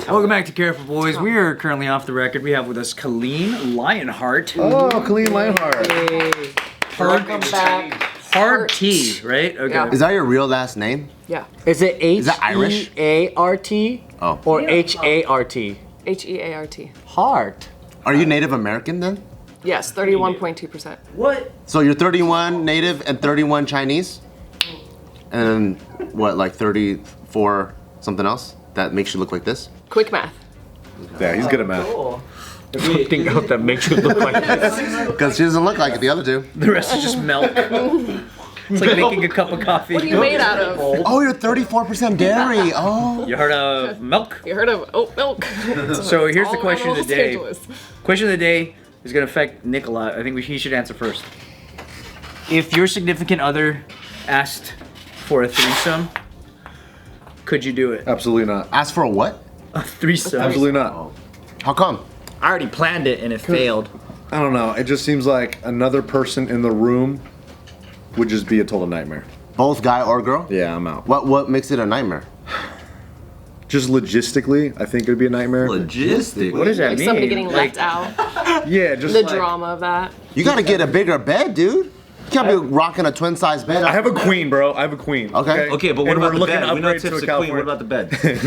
Welcome back to Careful Boys. We are currently off the record. We have with us Kalyne Lionheart. Oh, Kalyne Lionheart. Hey. Welcome back. Hard T, right? Okay. Yeah. Is that your real last name? Yeah. Is it H? Is that Irish? H-E-A-R-T? Oh. Or H-A-R-T? H-E-A-R-T. Heart. Are you Native American then? Yes, 31.2%. What? So you're 31 Native and 31 Chinese? And what, like 34 something else? That makes you look like this? Quick math. Yeah, he's good at math. Cool. Something else that makes you look like this. Because she doesn't look like the other two. The rest is just milk. It's like making a cup of coffee. What are you made out of? Oh, you're 34% dairy. Oh. You heard of milk? You heard of oat milk? So here's the All question of the Los day. Angeles. Question of the day is going to affect Nick a lot. I think he should answer first. If your significant other asked for a threesome, could you do it? Absolutely not. Ask for a what? A threesome. Absolutely not. How come? I already planned it and it failed. I don't know. It just seems like another person in the room would just be a total nightmare. Both guy or girl? Yeah, I'm out. What makes it a nightmare? Just logistically, I think it'd be a nightmare. Logistic. What does that Like mean? somebody getting Like, left out. Yeah, just The like, drama of that. You gotta get a bigger bed, dude. You can't be rocking a twin size bed. I have a queen, bro. I have a queen. Okay. Okay, but what And about we're the looking bed? to We know upgrade tips to to a Queen. What California. about the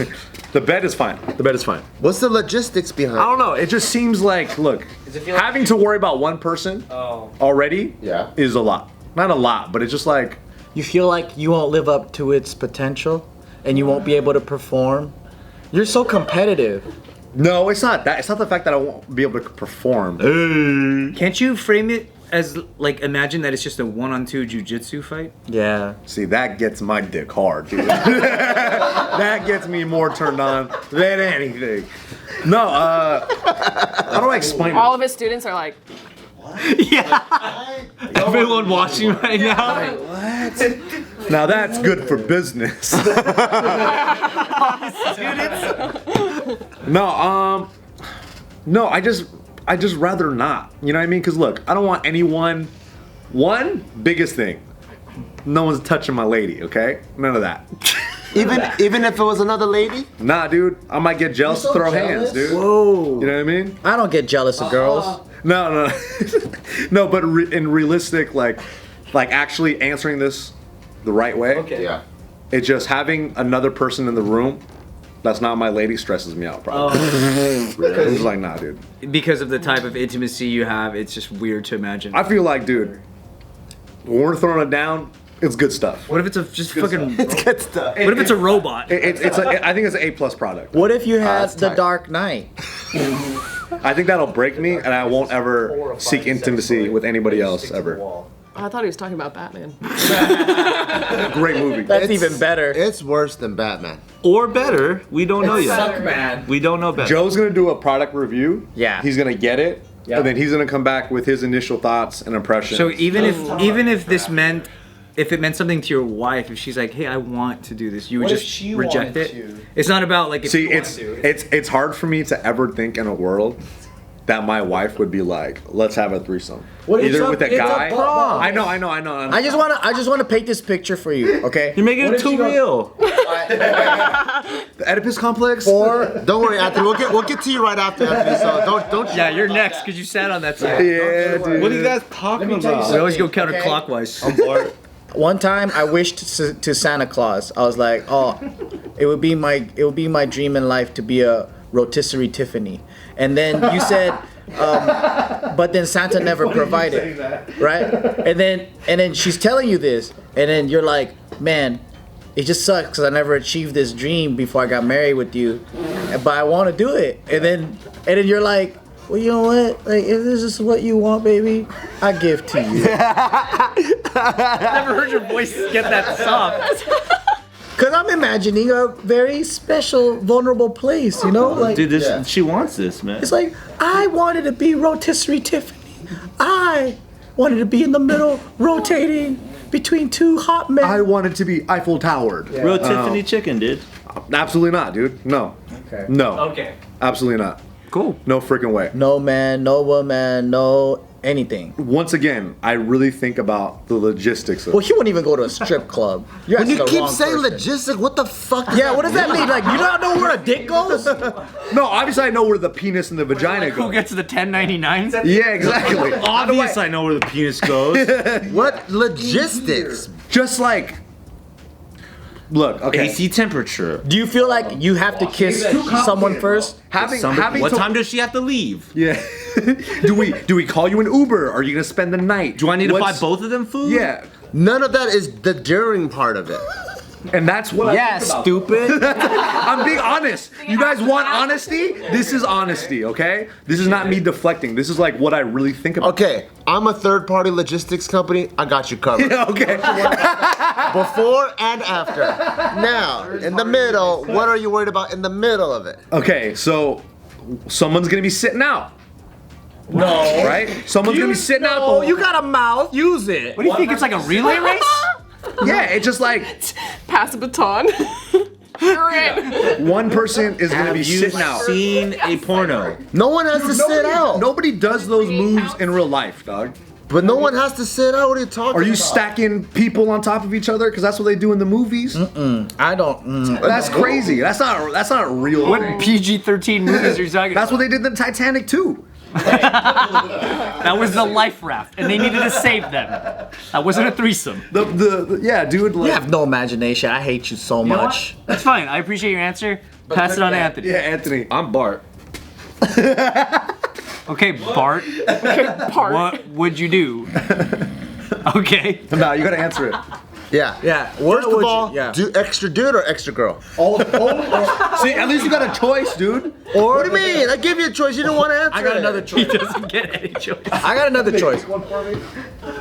bed? The bed is fine. The bed is fine. What's the logistics behind I don't know. It just seems like, look, having to worry about one person already Yeah. is a lot. Not a lot, but it's just like, You feel like you won't live up to its potential and you won't be able to perform? You're so competitive. no, it's not that. It's not the fact that I won't be able to perform. Can't you frame it as, like, imagine that it's just a 1-on-2 jujitsu fight? Yeah. See, that gets my dick hard, dude. That gets me more turned on than anything. No, how do I explain All it? of his students are like, Everyone watching right now. Now that's good for business. No, I just rather not. You know what I mean? Because look, I don't want anyone. One biggest thing, no one's touching my lady. Okay, none of that. Even if it was another lady? Nah, dude, I might get jealous You're to so throw jealous. hands, dude. Whoa. You know what I mean? I don't get jealous of girls. No, no, but in realistic, like actually answering this the right way. Okay. Yeah. It's just having another person in the room that's not my lady stresses me out, probably. It's like, nah, dude. Because of the type of intimacy you have, it's just weird to imagine. I feel like, dude, when we're throwing it down, it's good stuff. What if it's a just fucking... It's good stuff. What if it's a robot? I think it's an A+ product. What if you had that's the tight. Dark Knight? I think that'll break me, and I won't ever seek intimacy with anybody else ever. I thought he was talking about Batman. Great movie. That's even better. It's worse than Batman. Or better, we don't know yet. man. We don't know better. Joe's gonna do a product review. Yeah. He's gonna get it, and then he's gonna come back with his initial thoughts and impressions. So even if this meant... If it meant something to your wife, if she's like, "Hey, I want to do this," you would What if just she reject wanted it. to? It's not about like. If see, you want it's to. it's hard for me to ever think in a world that my wife would be like, "Let's have a threesome." What, Either it's with a- a it's a guy. prom. I know. I just wanna paint this picture for you, okay? You're making What it if she too goes- real. The Oedipus complex. Or don't worry, Anthony. We'll get to you right after, Anthony. So don't. Yeah, you're next because you sat on that side. Yeah, dude. What are you guys talking We about? always go counterclockwise. One time I wished to Santa Claus. I was like, oh, it would be my dream in life to be a rotisserie Tiffany. And then you said, but then Santa never provided, right? And then she's telling you this, and then you're like, man, it just sucks because I never achieved this dream before I got married with you, but I want to do it. And then you're like, well, you know what? Like, if this is what you want, baby, I give to you. Never heard your voice get that soft. Cause I'm imagining a very special, vulnerable place, you know? Like, Dude, she wants this, man. it's like, I wanted to be rotisserie Tiffany. I wanted to be in the middle, rotating between two hot men. I wanted to be Eiffel Towered. Real Tiffany chicken, dude. Absolutely not, dude. No. Okay. No. Okay. Absolutely not. Cool. No freaking way. No man, no woman, no anything. Once again, I really think about the logistics of Well, he wouldn't even go to a strip club. You're When you asking the keep wrong saying person. logistic, what the fuck? Yeah, what does that mean? Like, you don't know where a dick goes? No, obviously I know where the penis and the vagina go. Who gets the 1099s? Yeah, exactly. Obvious, I know where the penis goes. What logistics? Just like, look, okay. AC temperature. Do you feel like you have to kiss someone first? What time does she have to leave? Yeah. do we call you an Uber? Are you gonna spend the night? Do I need to buy What's- both of them food? Yeah. None of that is the during part of it. And that's what Yeah, I think about. stupid. I'm being honest. You guys want honesty? This is honesty, okay? This is not me deflecting. This is like what I really think about. Okay, I'm a third party logistics company. I got you covered. Okay. Before and after. Now, in the middle, what are you worried about in the middle of it? Okay, so someone's gonna be sitting out, No. right? Someone's gonna be sitting out. Oh, you got a mouth. Use it. What do you think? It's like a relay race? Yeah, it's just like Pass the baton. You're in. one person is gonna Have be you sitting out. seen a porno? No one has to sit out. Nobody does those moves in real life, dog. But no one has to sit out. What are you talking Are you about? stacking people on top of each other? Because that's what they do in the movies. I don't. That's crazy. That's not real. What PG-13 movies are you talking That's about? what they did in Titanic too. That was the life raft, and they needed to save them. That wasn't a threesome. Yeah, dude. Like, You have no imagination. I hate you so You know what? much. That's fine. I appreciate your answer. Pass it on to Anthony. yeah, Anthony. I'm Bart. Okay, Bart. Part. What would you do? Okay. No, you gotta answer it. Yeah. Yeah. First of all, yeah. do extra dude or extra girl? See, at least you got a choice, dude. Or what do you mean? I gave you a choice. You didn't want to answer. I got it. another He choice. doesn't get any choice. I got another choice.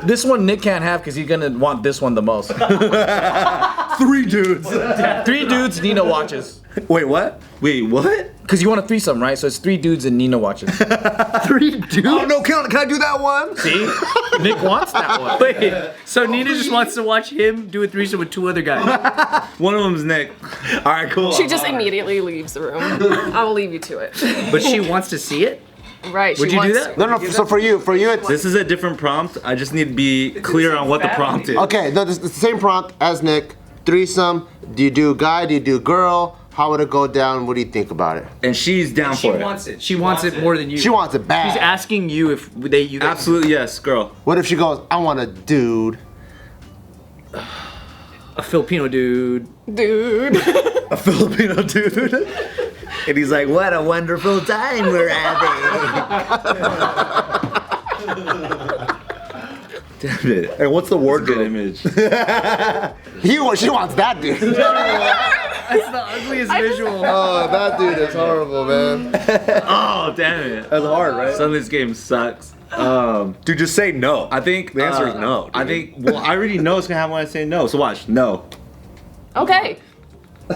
This one Nick can't have because he's gonna want this one the most. 3 dudes. 3 dudes, Nina watches. Wait, what? Wait, what? Because you want a threesome, right? So it's 3 dudes and Nina watches. 3 dudes? Oh no, can I do that one? See? Nick wants that one. Wait, so Nina just wants to watch him do a threesome with 2 other guys. One of them's Nick. All right, cool. She just immediately leaves the room. I will leave you to it. But she wants to see it? Right. Would she you do wants- that? No, no. So for you, it's This is a different prompt. I just need to be clear on what the prompt is. okay. No, this is the same prompt as Nick. Threesome. Do you do guy? Do you do girl? How would it go down? What do you think about it? And she's down She for it. wants it. She wants it more than you. She wants it bad. She's asking you if you guys. Absolutely yes, girl. What if she goes, I want a dude? A Filipino dude. Dude. A Filipino dude. And he's like, what a wonderful time we're having. Damn it. And what's the Good wardrobe? image. She wants that dude. That's the ugliest visual. Oh, that dude is horrible, man. Oh, damn it. That's hard, right? Suddenly this game sucks. Dude, just say no. I think The answer is no, I dude. think. Well, I already know it's gonna happen when I say no. So watch. No. Okay.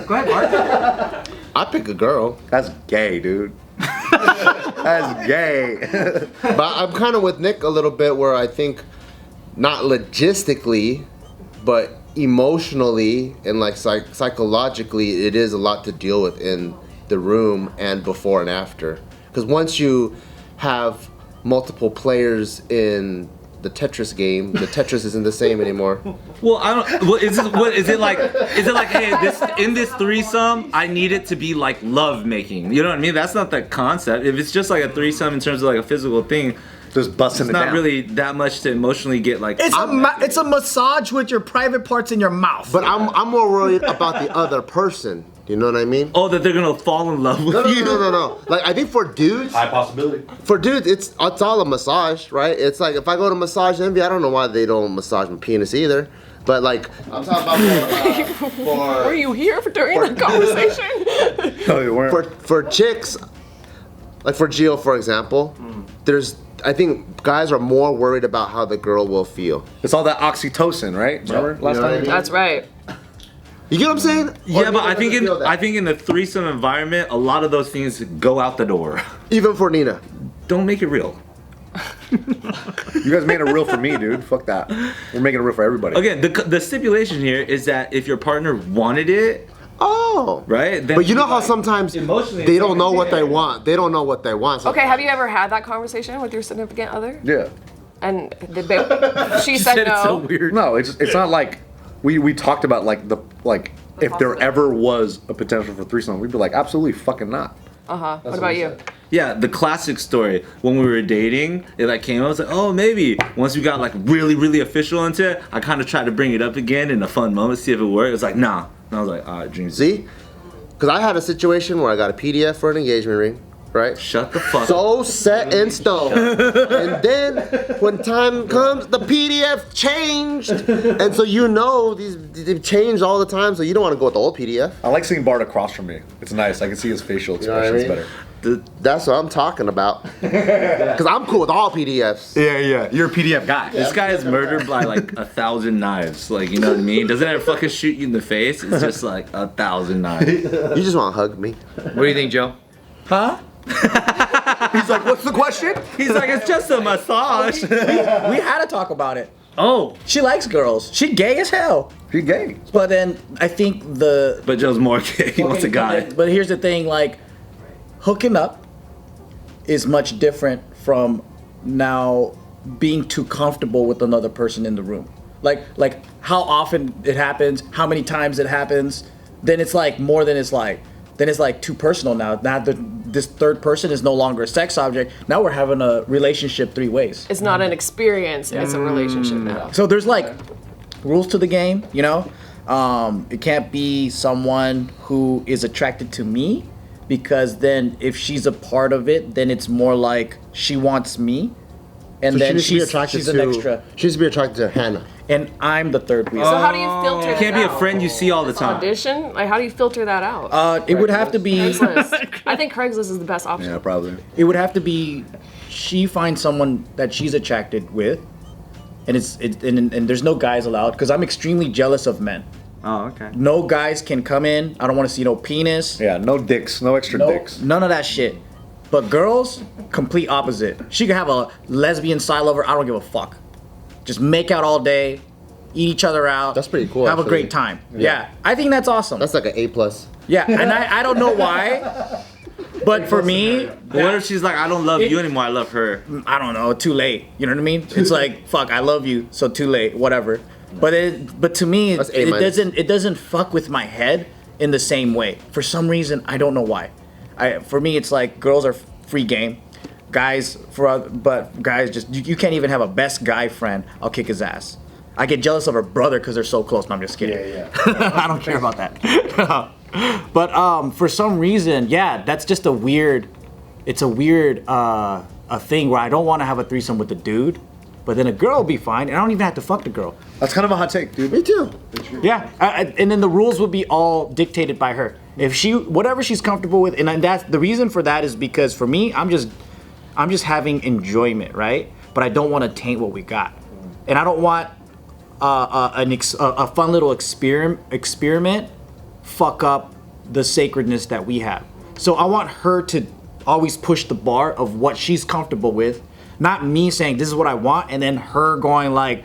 Go ahead, Bart. I pick a girl, That's gay, dude. That's gay. but I'm kind of with Nick a little bit, where I think not logistically, but emotionally and like psychologically, it is a lot to deal with in the room and before and after. Because once you have multiple players in the Tetris game, the Tetris isn't the same anymore. Well, I don't. Well, is it like? Hey, in this threesome, I need it to be like love making. You know what I mean? That's not the concept. If it's just like a threesome in terms of like a physical thing, Just busting it's it not down. really that much to emotionally get like. It's a massage with your private parts in your mouth. But I'm more worried about the other person. Do you know what I mean? Oh, that they're gonna fall in love with you. No. Like I think for dudes, High possibility. for dudes, it's all a massage, right? It's like if I go to Massage Envy, I don't know why they don't massage my penis either. But like I'm talking about Were you here during the conversation? No, you weren't. for chicks, like for Gio, for example, I think guys are more worried about how the girl will feel. It's all that oxytocin, right? Remember last You know what I time? mean? That's right. You get what I'm saying? Yeah, Or but Nina I think doesn't feel that? I think in the threesome environment, a lot of those things go out the door. Even for Nina. Don't make it real. You guys made it real for me, dude. Fuck that. We're making it real for everybody. Again, the stipulation here is that if your partner wanted it, Oh. right? Then But you know how sometimes Emotionally, they it's don't like, know what yeah. they want. They don't know what they want. So Okay, have you ever had that conversation with your significant other? Yeah. And she said Said no. it's so weird. No, it's not like we talked about like if there ever was a potential for threesome, we'd be like absolutely fucking not. What about you? Yeah, the classic story. When we were dating, it like came up. I was like, oh, maybe. Once we got like really, really official into it, I kind of tried to bring it up again in a fun moment, see if it worked. It was like, nah. And I was like, alright, dreams. See? Because I had a situation where I got a PDF for an engagement ring, right? Shut the fuck up. So set in stone. And then when time comes, the PDF changed. And so they've changed all the time, so you don't want to go with the old PDF. I like seeing Bart across from me. It's nice. I can see his facial know what I expressions mean? better. That's what I'm talking about. Because I'm cool with all PDFs. Yeah. You're a PDF guy. This guy is murdered by like 1,000 knives. Like, you know what I mean? Doesn't it fucking shoot you in the face? It's just like 1,000 knives. You just want to hug me. What do you think, Joe? Huh? He's like, what's the question? He's like, it's just a massage. We had to talk about it. Oh, She likes girls. She gay as hell. He's gay. But then I think But Joe's more gay. He wants a guy. But here's the thing, like, hooking up is much different from now being too comfortable with another person in the room. Like how often it happens, how many times it happens, then it's like more than it's like. Then it's like too personal now. Now this third person is no longer a sex object. Now we're having a relationship 3 ways. It's not an experience, it's a relationship now. So there's like rules to the game, you know? It can't be someone who is attracted to me, because then if she's a part of it, then it's more like she wants me, and So then she needs to be she's an extra, She needs to be attracted to Hannah. and I'm the third wheel. So how do you filter It can't be this a out? friend you see all the time. Audition? Like, how do you filter that out? It would have to be. Craigslist. I think Craigslist is the best option. Yeah, probably. It would have to be. She finds someone that she's attracted with, and and there's no guys allowed, because I'm extremely jealous of men. oh, okay. No guys can come in. I don't want to see no penis. Yeah, no dicks, no extra dicks. None of that shit. But girls, complete opposite. She could have a lesbian style over. I don't give a fuck. Just make out all day, eat each other out. That's pretty cool, Have a actually. great time. Yeah, I think that's awesome. That's like an A+. Yeah, and I don't know why, but for me, But what if she's like, I don't love you anymore, I love her? I don't know. Too late. You know what I mean? It's like, fuck, I love you, so too late. Whatever. But to me, That's it doesn't fuck with my head in the same way. For some reason, I don't know why. For me, it's like girls are free game. Guys, just you can't even have a best guy friend. I'll kick his ass. I get jealous of her brother because they're so close. No, I'm just kidding. Yeah. I don't care about that. But for some reason, yeah, that's just a weird. It's a weird a thing where I don't want to have a threesome with a dude, but then a girl will be fine, and I don't even have to fuck the girl. That's kind of a hot take, dude. Me too. Yeah, and then the rules would be all dictated by her. If whatever she's comfortable with, and that's the reason for that is because for me, I'm just having enjoyment, right? But I don't want to taint what we got, and I don't want a fun little experiment fuck up the sacredness that we have. So I want her to always push the bar of what she's comfortable with, not me saying this is what I want, and then her going like,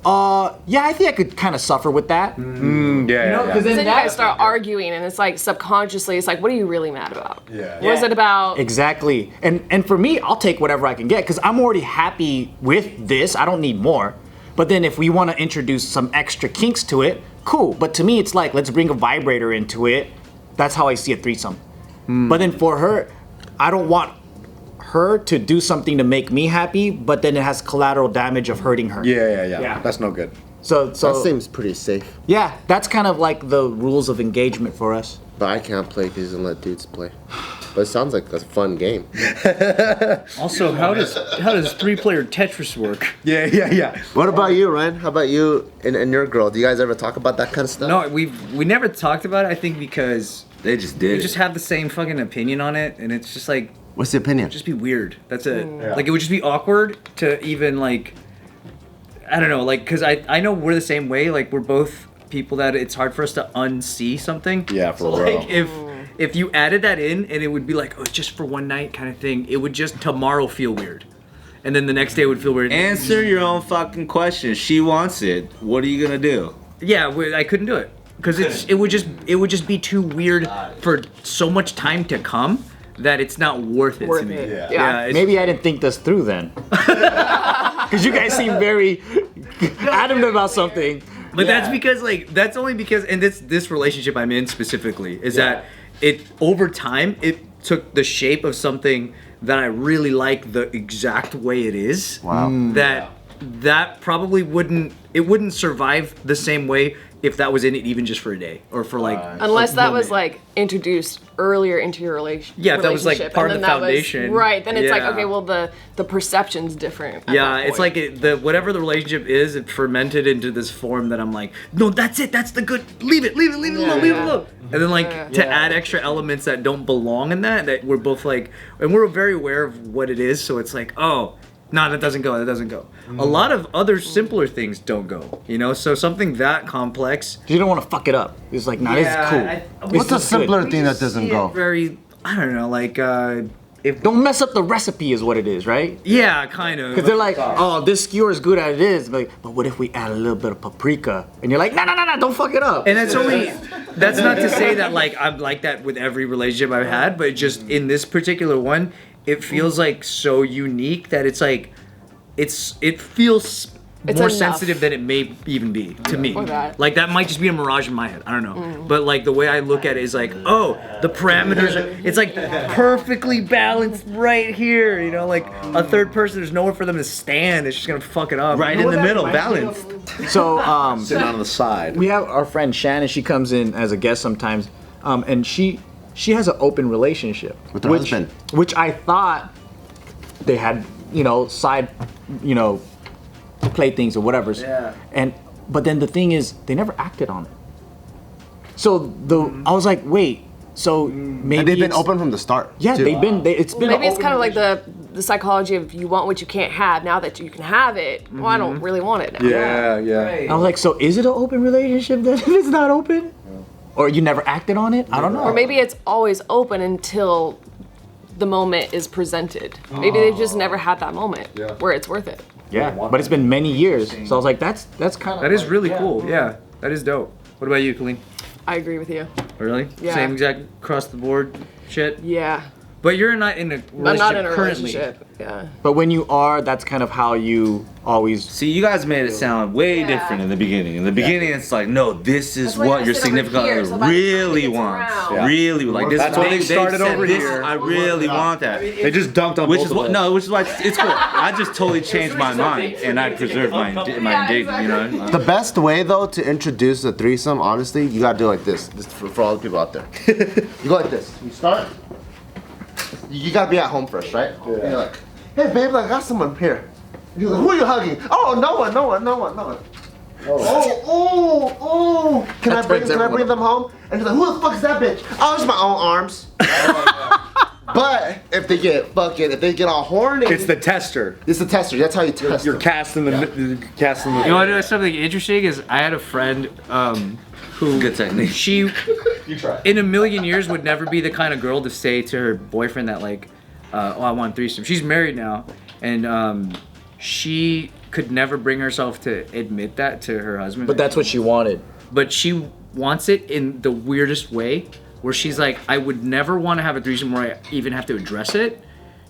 yeah, I think I could kind of suffer with that. Yeah, Because Then then you guys start arguing, and it's like subconsciously, it's like, what are you really mad about? Yeah. What is it about? Exactly. And for me, I'll take whatever I can get because I'm already happy with this. I don't need more. But then if we want to introduce some extra kinks to it, cool. But to me, it's like, let's bring a vibrator into it. That's how I see a threesome. But then for her, I don't want her to do something to make me happy, but then it has collateral damage of hurting her. Yeah. That's no good. So That seems pretty safe. yeah, that's kind of like the rules of engagement for us. But I can't play because and let dudes play. But it sounds like a fun game. Also, how does 3-player Tetris work? Yeah. What about you, Ryan? How about you and your girl? Do you guys ever talk about that kind of stuff? No, we never talked about it. I think because They just did we it. just have the same fucking opinion on it, and it's just like What's the opinion? just be weird. That's it. Like it would just be awkward to even like, I don't know, like because I know we're the same way. Like we're both people that it's hard for us to unsee something. Yeah, for So, real. like if you added that in and it would be like, oh, it's just for one night kind of thing, it would just tomorrow feel weird, and then the next day would feel weird. Answer your own fucking question. She wants it. What are you gonna do? Yeah, I couldn't do it because it would just be too weird for so much time to come that it's not worth it Worth to me. it. Yeah. It's, Maybe I didn't think this through then. Because you guys seem very adamant about something. But that's because that's only because, and this relationship I'm in specifically is that it over time it took the shape of something that I really like the exact way it is. Wow. That probably wouldn't survive the same way if that was in it even just for a day or for like Unless a that was moment. like introduced earlier into your relationship. Yeah, if that was, like, part of and the then that was- foundation. right, then it's like, Yeah. okay, well the perception's different. at Yeah, that it's point. like the whatever the relationship is, it fermented into this form that I'm like, no, that's it, that's the good. Leave it alone, leave it alone. And then like to add extra elements that don't belong in that we're both like, and we're very aware of what it is, so it's like, oh, no, that doesn't go. A lot of other simpler things don't go, you know. So something that complex. You don't want to fuck it up. It's like, nah, this is cool. What's a This is good. simpler thing that doesn't go? Very, I don't know, like if Don't mess up the recipe is what it is, right? yeah, kind of. Because they're like, oh, this skewer is good as it is. But what if we add a little bit of paprika? And you're like, no, don't fuck it up. And that's not to say that like I'm like that with every relationship I've had, but just in this particular one, it feels like so unique that it's like it feels It's more enough. sensitive than it may even be to me. Or that. Like that might just be a mirage in my head. I don't know. But like the way I look at it is like, oh, the parameters it's like perfectly balanced right here. You know, like a third person, there's nowhere for them to stand. It's just gonna fuck it up. Right in the middle, balanced. So Sitting on the side. we have our friend Shannon. She comes in as a guest sometimes, and she has an open relationship With her husband. which I thought they had, side, playthings or whatever. Yeah. But then the thing is, they never acted on it. So I was like, wait. So maybe And they've been it's- open from the start. Yeah, too. it's been. Maybe an it's kind of open like the psychology of you want what you can't have. Now that you can have it, well, I don't really want it now. Yeah. I was like, so is it an open relationship then if it's not open? Or you never acted on it? I don't know. Or maybe it's always open until the moment is presented. Maybe they've just never had that moment where it's worth it. Yeah, but it's been many years. So I was like, that's kind of. That is really cool. Yeah, that is dope. What about you, Kalyne? I agree with you. Really? Yeah. Same exact across the board shit? Yeah. But you're not in a relationship I'm not in a currently. relationship. Yeah. But when you are, that's kind of how you always. See, you guys made it sound way different in the beginning. In the beginning, it's like, no, this is That's why what I your sit over significant here, other so by the time really it gets wants. around- Really, like this. That's why they they started said over this, here. I really want that. They just dunked on Which both is of what? us. No, which is why it's cool. I just totally changed my mind and I preserved my indignity. You know. The best way though to introduce a threesome, honestly, you gotta do it like this. This is for all the people out there. You go like this. You start. You gotta be at home first, right? And you're like, hey babe, I got someone here. You're like, who are you hugging? Oh, no one. Oh. Can I bring them home? And you're like, who the fuck is that bitch? Oh, it's my own arms. But if they get all horny, It's the tester. it's the tester. That's how you test. You're them. casting the. You want to know something interesting? Is I had a friend who Good technique. she in a million years would never be the kind of girl to say to her boyfriend that like, oh, I want a threesome. She's married now, and she could never bring herself to admit that to her husband. But that's what she wanted. But she wants it in the weirdest way, where she's like, I would never want to have a threesome where I even have to address it.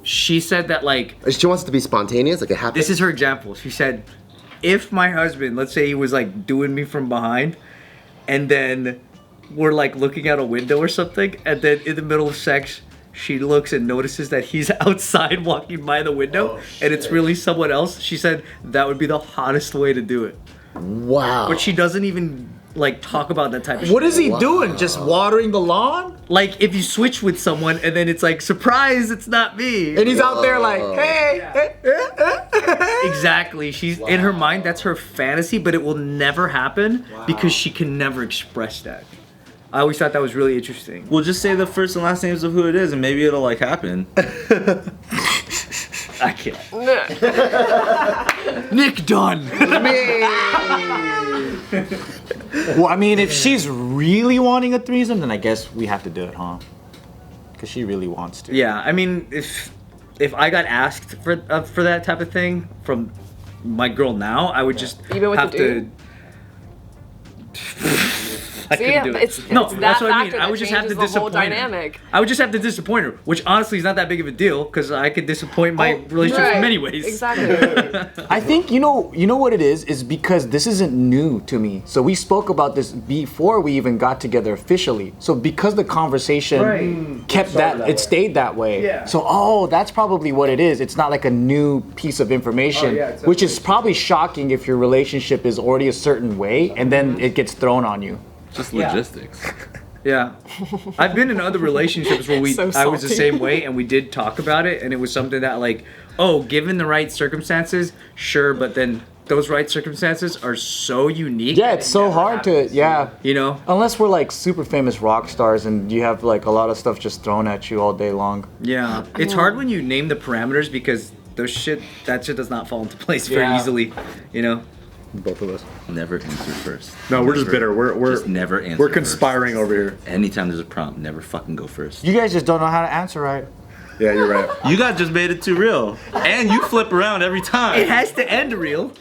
She said that like, She wants it to be spontaneous, like it happens. this is her example. She said, if my husband, let's say he was like doing me from behind, and then we're like looking out a window or something, and then in the middle of sex, she looks and notices that he's outside walking by the window, and it's really someone else. She said that would be the hottest way to do it. Wow. But she doesn't even like talk about that type of What shit. is he doing? Just watering the lawn? Like if you switch with someone and then it's like, surprise, it's not me. And he's out there like, hey. Exactly. She's in her mind, that's her fantasy, but it will never happen because she can never express that. I always thought that was really interesting. We'll just say the first and last names of who it is, and maybe it'll like happen. I can't. Nick Dunn. Well, I mean, if she's really wanting a threesome, then I guess we have to do it, huh? Because she really wants to. Yeah, I mean, if I got asked for that type of thing from my girl now, I would just Even with have the dude? to. I See, couldn't do it. it's No, that that's what I mean. factor I that would just have to changes the whole disappoint her. dynamic. I would just have to disappoint her, which honestly is not that big of a deal because I could disappoint my relationships in many ways. Exactly. I think you know what it is because this isn't new to me. So we spoke about this before we even got together officially. So because the conversation kept it stayed that way. Yeah. So that's probably what it is. It's not like a new piece of information, which is probably shocking if your relationship is already a certain way and then it gets thrown on you. Just logistics. Yeah, I've been in other relationships where So I was the salty. same way, and we did talk about it, and it was something that like, given the right circumstances, sure, but then those right circumstances are so unique. Yeah, it's so hard to You know? unless we're like super famous rock stars and you have like a lot of stuff just thrown at you all day long. Yeah, it's hard when you name the parameters because that shit does not fall into place very easily. You know? Both of us. Never answer first. No, we're just bitter. We're Just never answer. we're conspiring over here. First. Anytime there's a prompt, never fucking go first. You guys just don't know how to answer right. Yeah, you're right. You guys just made it too real, and you flip around every time. It has to end real.